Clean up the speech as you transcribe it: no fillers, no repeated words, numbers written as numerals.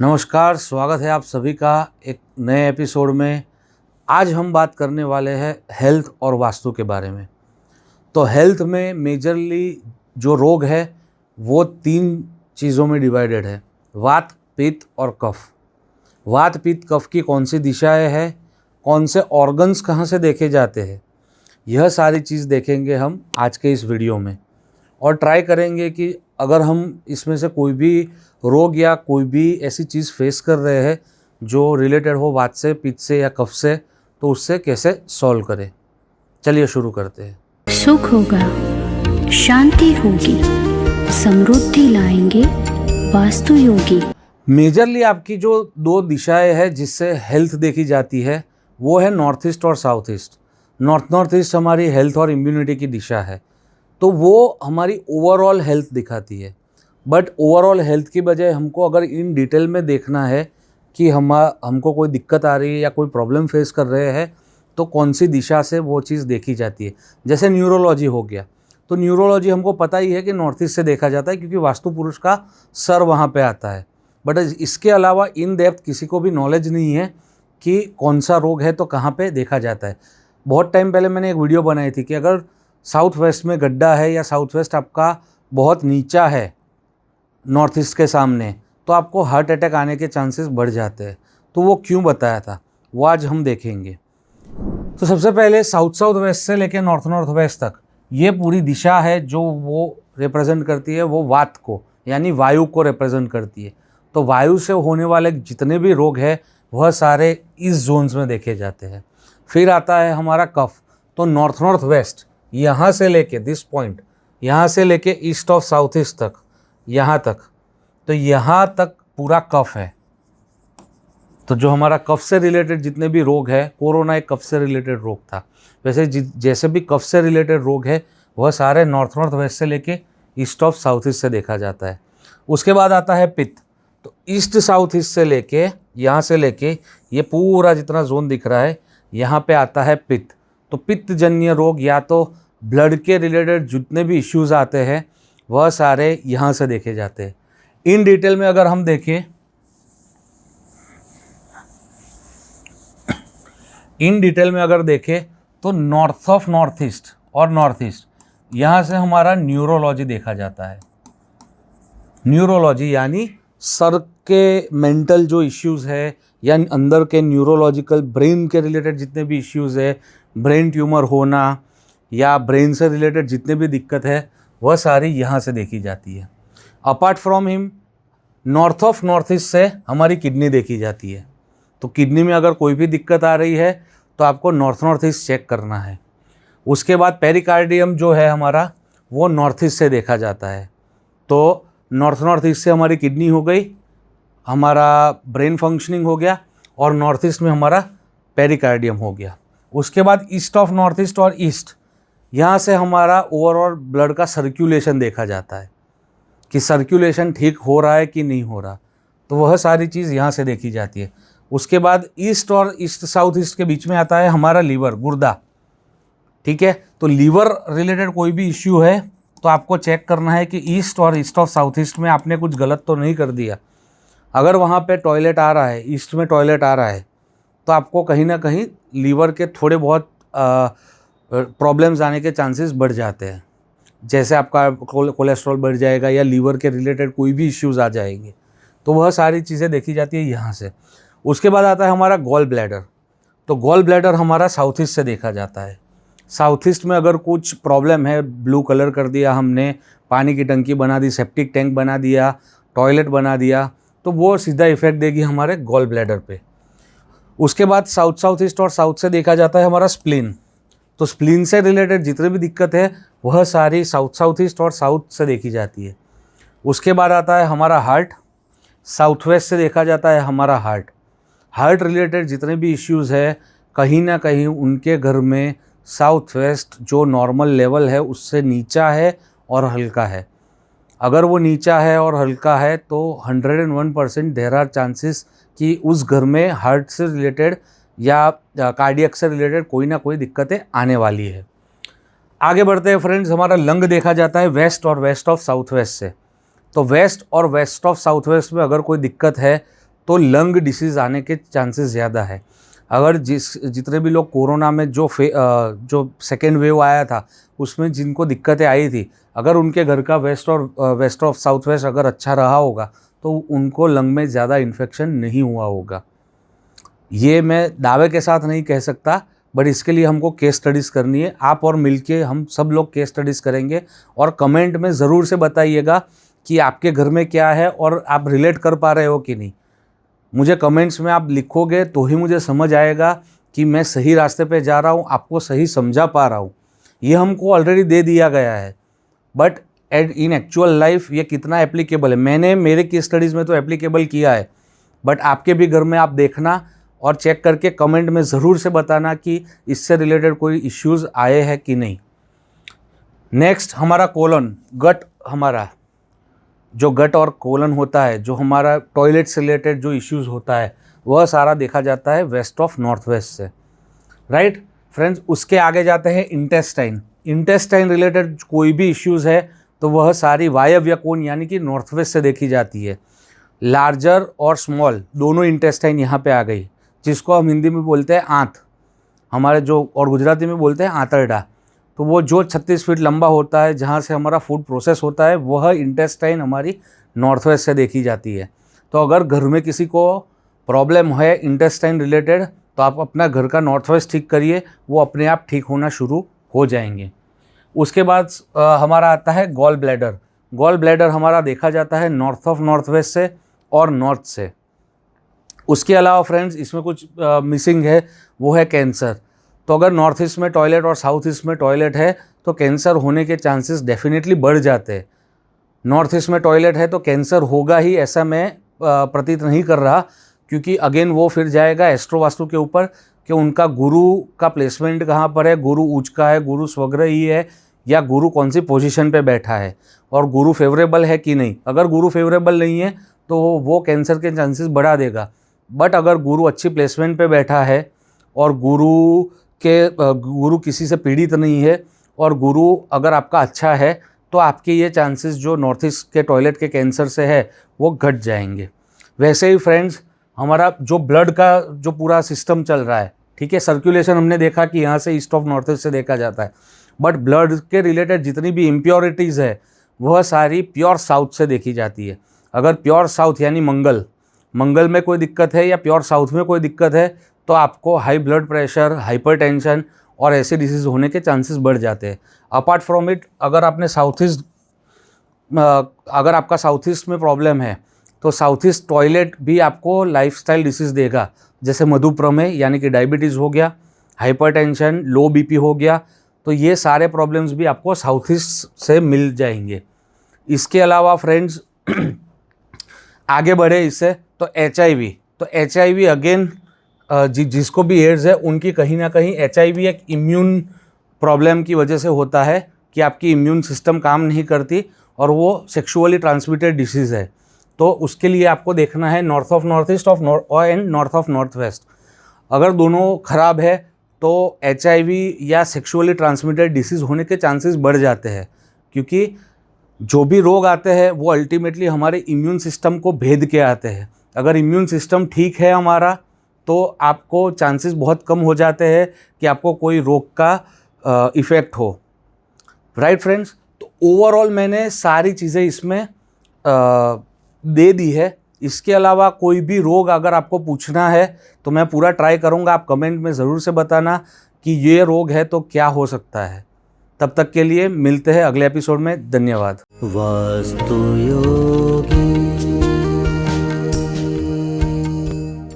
नमस्कार, स्वागत है आप सभी का एक नए एपिसोड में। आज हम बात करने वाले हैं हेल्थ और वास्तु के बारे में। तो हेल्थ में मेजरली जो रोग है वो 3 चीज़ों में डिवाइडेड है, वात, पित्त और कफ। वात, पित्त, कफ की कौन सी दिशाएं हैं, कौन से ऑर्गन्स कहाँ से देखे जाते हैं, यह सारी चीज़ देखेंगे हम आज के इस वीडियो में। और ट्राई करेंगे कि अगर हम इसमें से कोई भी रोग या कोई भी ऐसी चीज़ फेस कर रहे हैं जो रिलेटेड हो वात से, पित्त से या कफ से, तो उससे कैसे सॉल्व करें। चलिए शुरू करते हैं। सुख होगा, शांति होगी, समृद्धि लाएंगे वास्तु योगी। मेजरली आपकी जो 2 दिशाएं हैं जिससे हेल्थ देखी जाती है वो है नॉर्थ ईस्ट और साउथ ईस्ट। नॉर्थ ईस्ट हमारी हेल्थ और इम्यूनिटी की दिशा है, तो वो हमारी ओवरऑल हेल्थ दिखाती है। बट ओवरऑल हेल्थ की बजाय हमको अगर इन डिटेल में देखना है कि हमको कोई दिक्कत आ रही है या कोई प्रॉब्लम फेस कर रहे हैं तो कौन सी दिशा से वो चीज़ देखी जाती है। जैसे न्यूरोलॉजी हो गया, तो न्यूरोलॉजी हमको पता ही है कि नॉर्थ ईस्ट से देखा जाता है क्योंकि वास्तु पुरुष का सर वहाँ पे आता है। बट इसके अलावा इन डेप्थ किसी को भी नॉलेज नहीं है कि कौन सा रोग है तो कहाँ पे देखा जाता है। बहुत टाइम पहले मैंने एक वीडियो बनाई थी कि अगर साउथ वेस्ट में गड्ढा है या साउथ वेस्ट आपका बहुत नीचा है नॉर्थ ईस्ट के सामने, तो आपको हार्ट अटैक आने के चांसेस बढ़ जाते हैं। तो वो क्यों बताया था वो आज हम देखेंगे। तो सबसे पहले साउथ वेस्ट से लेकर नॉर्थ वेस्ट तक ये पूरी दिशा है जो वो रिप्रेजेंट करती है, वो वात को यानी वायु को रिप्रेजेंट करती है। तो वायु से होने वाले जितने भी रोग हैं वह सारे इस जोन्स में देखे जाते हैं। फिर आता है हमारा कफ। तो नॉर्थ वेस्ट यहाँ से लेके दिस पॉइंट, यहाँ से लेके ईस्ट ऑफ साउथ ईस्ट तक, यहाँ तक, तो यहाँ तक पूरा कफ है। तो जो हमारा कफ से रिलेटेड जितने भी रोग है, कोरोना एक कफ से रिलेटेड रोग था, वैसे जैसे भी कफ से रिलेटेड रोग है वह सारे नॉर्थ वेस्ट से लेके ईस्ट ऑफ साउथ ईस्ट से देखा जाता है। उसके बाद आता है पित्त। तो ईस्ट साउथ ईस्ट से लेके यहाँ से लेके ये पूरा जितना जोन दिख रहा है यहाँ पे आता है पित्त। तो पित्त जन्य रोग या तो ब्लड के रिलेटेड जितने भी इश्यूज़ आते हैं वह सारे यहाँ से देखे जाते हैं। इन डिटेल में अगर हम देखें, तो नॉर्थ ईस्ट और नॉर्थ ईस्ट यहाँ से हमारा न्यूरोलॉजी देखा जाता है। न्यूरोलॉजी यानी सर के मेंटल जो इश्यूज़ है या अंदर के न्यूरोलॉजिकल ब्रेन के रिलेटेड जितने भी इश्यूज़ है, ब्रेन ट्यूमर होना या ब्रेन से रिलेटेड जितने भी दिक्कत है वह सारी यहाँ से देखी जाती है। Apart from him north east से हमारी किडनी देखी जाती है। तो किडनी में अगर कोई भी दिक्कत आ रही है तो आपको नॉर्थ ईस्ट चेक करना है। उसके बाद पेरिकार्डियम जो है हमारा वो नॉर्थ ईस्ट से देखा जाता है। तो नॉर्थ ईस्ट से हमारी किडनी हो गई, हमारा ब्रेन फंक्शनिंग हो गया, और नॉर्थ ईस्ट में हमारा पेरिकार्डियम हो गया। उसके बाद ईस्ट ऑफ नॉर्थ ईस्ट और ईस्ट यहाँ से हमारा ओवरऑल ब्लड का सर्कुलेशन देखा जाता है कि सर्कुलेशन ठीक हो रहा है कि नहीं हो रहा, तो वह सारी चीज़ यहाँ से देखी जाती है। उसके बाद ईस्ट और ईस्ट साउथ ईस्ट के बीच में आता है हमारा लीवर, गुर्दा। ठीक है, तो लीवर रिलेटेड कोई भी इश्यू है तो आपको चेक करना है कि ईस्ट और ईस्ट ऑफ साउथ ईस्ट में आपने कुछ गलत तो नहीं कर दिया। अगर वहाँ पे टॉयलेट आ रहा है, ईस्ट में टॉयलेट आ रहा है, तो आपको कहीं ना कहीं लीवर के थोड़े बहुत प्रॉब्लम्स आने के चांसेस बढ़ जाते हैं। जैसे आपका कोलेस्ट्रॉल बढ़ जाएगा या लीवर के रिलेटेड कोई भी इश्यूज़ आ जाएंगे, तो वह सारी चीज़ें देखी जाती है यहाँ से। उसके बाद आता है हमारा गॉल ब्लैडर। तो गॉल ब्लैडर हमारा साउथ ईस्ट से देखा जाता है। साउथ ईस्ट में अगर कुछ प्रॉब्लम है, ब्लू कलर कर दिया हमने, पानी की टंकी बना दी, सेप्टिक टैंक बना दिया, टॉयलेट बना दिया, तो वो सीधा इफेक्ट देगी हमारे गॉल ब्लैडर पे। उसके बाद साउथ ईस्ट और साउथ से देखा जाता है हमारा स्प्लीन। तो स्प्लीन से रिलेटेड जितनी भी दिक्कत है वह सारी साउथ ईस्ट और साउथ से देखी जाती है। उसके बाद आता है हमारा हार्ट। साउथ वेस्ट से देखा जाता है हमारा हार्ट रिलेटेड जितने भी इश्यूज़ है कहीं ना कहीं उनके घर में साउथ वेस्ट जो नॉर्मल लेवल है उससे नीचा है और हल्का है। अगर वो नीचा है और हल्का है तो 101% देयर आर चांसेस कि उस घर में हार्ट से रिलेटेड या कार्डियक से रिलेटेड कोई ना कोई दिक्कतें आने वाली है। आगे बढ़ते हैं फ्रेंड्स, हमारा लंग देखा जाता है वेस्ट ऑफ साउथ वेस्ट से। तो वेस्ट और वेस्ट ऑफ साउथ वेस्ट में अगर कोई दिक्कत है तो लंग डिसीज़ आने के चांसेस ज़्यादा है। अगर जितने भी लोग कोरोना में जो सेकेंड वेव आया था उसमें जिनको दिक्कतें आई थी, अगर उनके घर का वेस्ट ऑफ साउथ वेस्ट अगर अच्छा रहा होगा तो उनको लंग में ज़्यादा इन्फेक्शन नहीं हुआ होगा। ये मैं दावे के साथ नहीं कह सकता, बट इसके लिए हमको केस स्टडीज़ करनी है। आप और मिलके हम सब लोग केस स्टडीज़ करेंगे और कमेंट में ज़रूर से बताइएगा कि आपके घर में क्या है और आप रिलेट कर पा रहे हो कि नहीं। मुझे कमेंट्स में आप लिखोगे तो ही मुझे समझ आएगा कि मैं सही रास्ते पे जा रहा हूँ, आपको सही समझा पा रहा हूँ। ये हमको ऑलरेडी दे दिया गया है, बट इन एक्चुअल लाइफ ये कितना एप्लीकेबल है, मैंने मेरे केस स्टडीज़ में तो एप्लीकेबल किया है, बट आपके भी घर में आप देखना और चेक करके कमेंट में ज़रूर से बताना कि इससे रिलेटेड कोई इश्यूज़ आए हैं कि नहीं। नेक्स्ट हमारा कोलन, गट, हमारा जो गट और कोलन होता है, जो हमारा टॉयलेट से रिलेटेड जो इश्यूज़ होता है, वह सारा देखा जाता है वेस्ट ऑफ नॉर्थ वेस्ट से, राइट फ्रेंड्स। उसके आगे जाते हैं इंटेस्टाइन रिलेटेड कोई भी इश्यूज़ है तो वह सारी वायव्य कोण यानी कि नॉर्थ वेस्ट से देखी जाती है। लार्जर और स्मॉल दोनों इंटेस्टाइन यहाँ पे आ गई, जिसको हम हिंदी में बोलते हैं आंत, हमारे जो, और गुजराती में बोलते हैं आंतरडा। तो वो जो 36 फीट लंबा होता है, जहाँ से हमारा फूड प्रोसेस होता है, वह इंटेस्टाइन हमारी नॉर्थ वेस्ट से देखी जाती है। तो अगर घर में किसी को प्रॉब्लम है इंटेस्टाइन रिलेटेड तो आप अपना घर का नॉर्थ वेस्ट ठीक करिए, वो अपने आप ठीक होना शुरू हो जाएंगे। उसके बाद हमारा आता है गॉल ब्लैडर। गॉल ब्लैडर हमारा देखा जाता है नॉर्थ ऑफ नॉर्थ वेस्ट से और नॉर्थ से। उसके अलावा फ्रेंड्स इसमें कुछ मिसिंग है, वो है कैंसर। तो अगर नॉर्थ ईस्ट में टॉयलेट और साउथ ईस्ट में टॉयलेट है तो कैंसर होने के चांसेस डेफिनेटली बढ़ जाते हैं। नॉर्थ ईस्ट में टॉयलेट है तो कैंसर होगा ही, ऐसा मैं प्रतीत नहीं कर रहा, क्योंकि अगेन वो फिर जाएगा एस्ट्रो वास्तु के ऊपर कि उनका गुरु का प्लेसमेंट कहाँ पर है, गुरु उच्च का है, गुरु स्वग्रही है, या गुरु कौन सी पोजीशन पे बैठा है, और गुरु फेवरेबल है कि नहीं। अगर गुरु फेवरेबल नहीं है तो वो कैंसर के चांसेस बढ़ा देगा, बट अगर गुरु अच्छी प्लेसमेंट पे बैठा है और गुरु किसी से पीड़ित नहीं है और गुरु अगर आपका अच्छा है तो आपके ये चांसेस जो नॉर्थ ईस्ट के टॉयलेट के कैंसर से है वो घट जाएंगे। वैसे ही फ्रेंड्स हमारा जो ब्लड का जो पूरा सिस्टम चल रहा है, ठीक है, सर्कुलेशन हमने देखा कि यहाँ से ईस्ट ऑफ नॉर्थ ईस्ट से देखा जाता है, बट ब्लड के रिलेटेड जितनी भी इम्प्योरिटीज़ है वह सारी प्योर साउथ से देखी जाती है। अगर प्योर साउथ यानी मंगल में कोई दिक्कत है या प्योर साउथ में कोई दिक्कत है तो आपको हाई ब्लड प्रेशर, हाइपरटेंशन और ऐसे डिसीज़ होने के चांसेस बढ़ जाते हैं। अपार्ट फ्रॉम इट, अगर आपका साउथ ईस्ट में प्रॉब्लम है तो साउथ ईस्ट टॉयलेट भी आपको लाइफस्टाइल डिसीज़ देगा, जैसे मधुप्रमेह यानी कि डायबिटीज़ हो गया, हाइपरटेंशन, लो बीपी हो गया। तो ये सारे प्रॉब्लम्स भी आपको साउथ ईस्ट से मिल जाएंगे। इसके अलावा फ्रेंड्स आगे बढ़े इससे तो HIV अगेन जिसको भी एड्स है उनकी कहीं ना कहीं HIV एक इम्यून प्रॉब्लम की वजह से होता है कि आपकी इम्यून सिस्टम काम नहीं करती और वो सेक्सुअली ट्रांसमिटेड डिसीज़ है। तो उसके लिए आपको देखना है north of north east and north of north west. अगर दोनों खराब है तो HIV या सेक्सुअली ट्रांसमिटेड डिसीज़ होने के चांसेस बढ़ जाते हैं, क्योंकि जो भी रोग आते हैं वो अल्टीमेटली हमारे इम्यून सिस्टम को भेद के आते हैं। अगर इम्यून सिस्टम ठीक है हमारा तो आपको चांसेस बहुत कम हो जाते हैं कि आपको कोई रोग का इफ़ेक्ट हो, राइट फ्रेंड्स। तो ओवरऑल मैंने सारी चीज़ें इसमें दे दी है। इसके अलावा कोई भी रोग अगर आपको पूछना है तो मैं पूरा ट्राई करूँगा, आप कमेंट में ज़रूर से बताना कि ये रोग है तो क्या हो सकता है। तब तक के लिए मिलते हैं अगले एपिसोड में। धन्यवाद। वास्तु योग।